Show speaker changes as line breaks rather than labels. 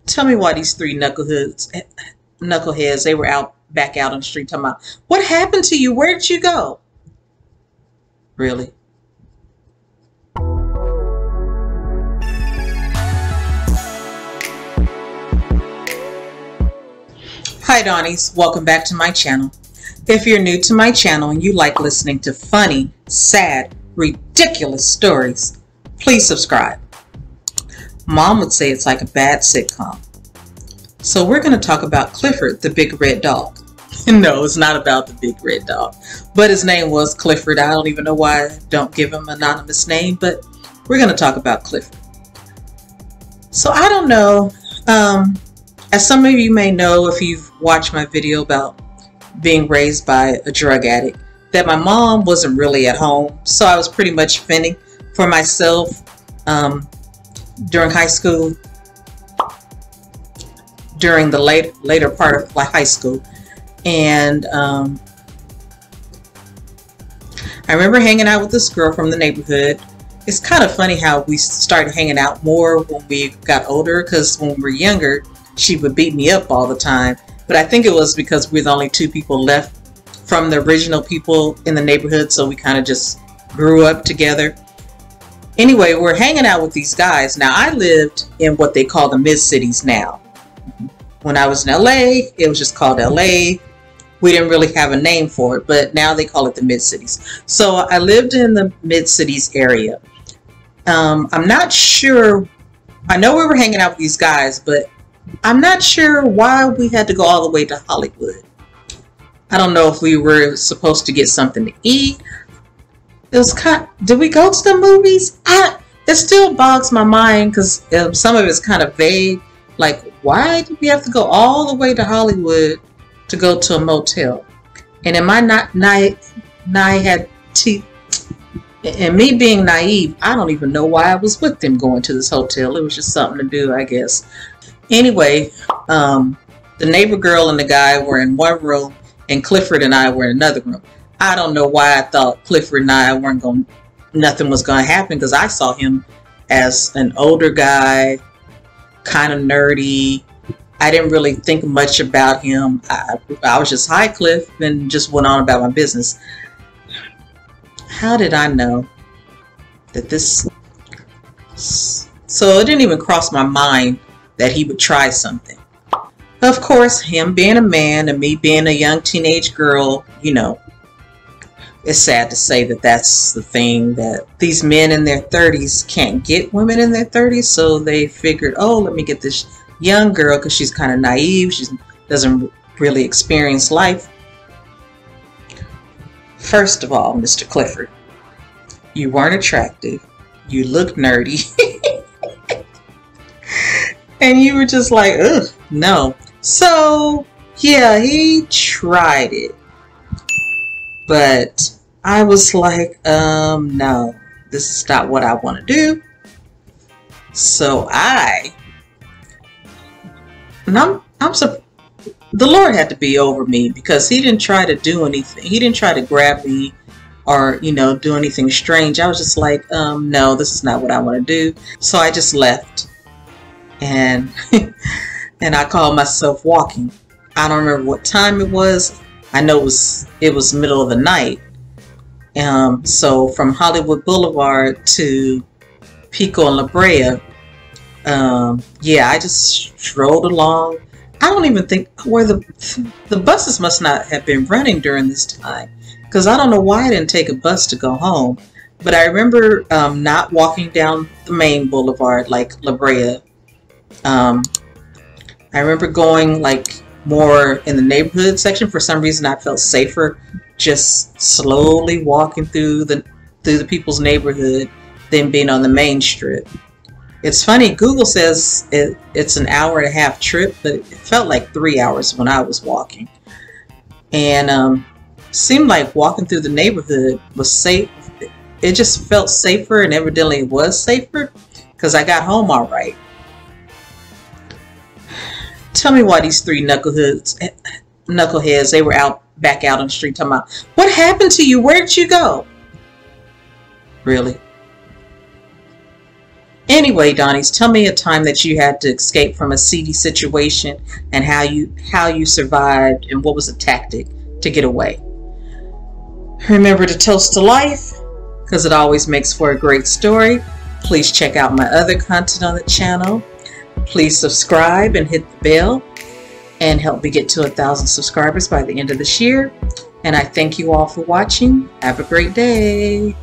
Tell me why these three knuckleheads, they were back out on the street talking about, what happened to you? Where did you go? Really? Hi Dawnies, welcome back to my channel. If you're new to my channel and you like listening to funny, sad, ridiculous stories, please subscribe. Mom would say it's like a bad sitcom. So we're going to talk about Clifford, the big red dog. No, it's not about the big red dog, but his name was Clifford. I don't even know why I don't give him an anonymous name, but we're going to talk about Clifford. So I don't know, as some of you may know if you've watched my video about being raised by a drug addict, that my mom wasn't really at home, so I was pretty much fending for myself during high school, during the later part of high school. And I remember hanging out with this girl from the neighborhood. It's kind of funny how we started hanging out more when we got older, because when we were younger, she would beat me up all the time. But I think it was because we're the only two people left from the original people in the neighborhood, so we kind of just grew up together. Anyway, we're hanging out with these guys. Now, I lived in what they call the mid-cities now. When I was in LA, it was just called LA. We didn't really have a name for it, but now they call it the mid-cities. So I lived in the mid-cities area. I'm not sure, I know we were hanging out with these guys, but I'm not sure why we had to go all the way to Hollywood. I don't know if we were supposed to get something to eat. It was did we go to the movies? It still bogs my mind because some of it's kind of vague. Like, why did we have to go all the way to Hollywood to go to a motel? And in my and me being naive, I don't even know why I was with them going to this hotel. It was just something to do, I guess. Anyway, the neighbor girl and the guy were in one room, and Clifford and I were in another room. I don't know why I thought Clifford and I nothing was going to happen, because I saw him as an older guy, kind of nerdy. I didn't really think much about him. I was just, hi Cliff, and just went on about my business. How did I know that this? So it didn't even cross my mind that he would try something. Of course, him being a man and me being a young teenage girl, you know, it's sad to say that that's the thing, that these men in their 30s can't get women in their 30s. So they figured, oh, let me get this young girl because she's kind of naive. She doesn't really experience life. First of all, Mr. Clifford, you weren't attractive. You looked nerdy. And you were just like, ugh, no. So, yeah, he tried it. But I was like, no, this is not what I want to do. So the Lord had to be over me, because he didn't try to do anything. He didn't try to grab me or, you know, do anything strange. I was just like, no, this is not what I want to do. So I just left. And and I called myself walking. I don't remember what time it was. I know it was middle of the night. So from Hollywood Boulevard to Pico and La Brea, yeah, I just strolled along. I don't even think where the buses must not have been running during this time, because I don't know why I didn't take a bus to go home. But I remember not walking down the main boulevard like La Brea. I remember going like more in the neighborhood section. For some reason I felt safer just slowly walking through the people's neighborhood than being on the main strip. It's funny, Google says it's an hour-and-a-half trip, but it felt like 3 hours when I was walking. And seemed like walking through the neighborhood was safe. It just felt safer, and evidently it was safer, because I got home all right. Tell me why these three knuckleheads, they were back out on the street talking about, what happened to you? Where did you go? Really? Anyway, Dawnies, tell me a time that you had to escape from a seedy situation and how you survived and what was the tactic to get away. Remember to toast to life, because it always makes for a great story. Please check out my other content on the channel. Please subscribe and hit the bell and help me get to 1,000 subscribers by the end of this year. And I thank you all for watching. Have a great day.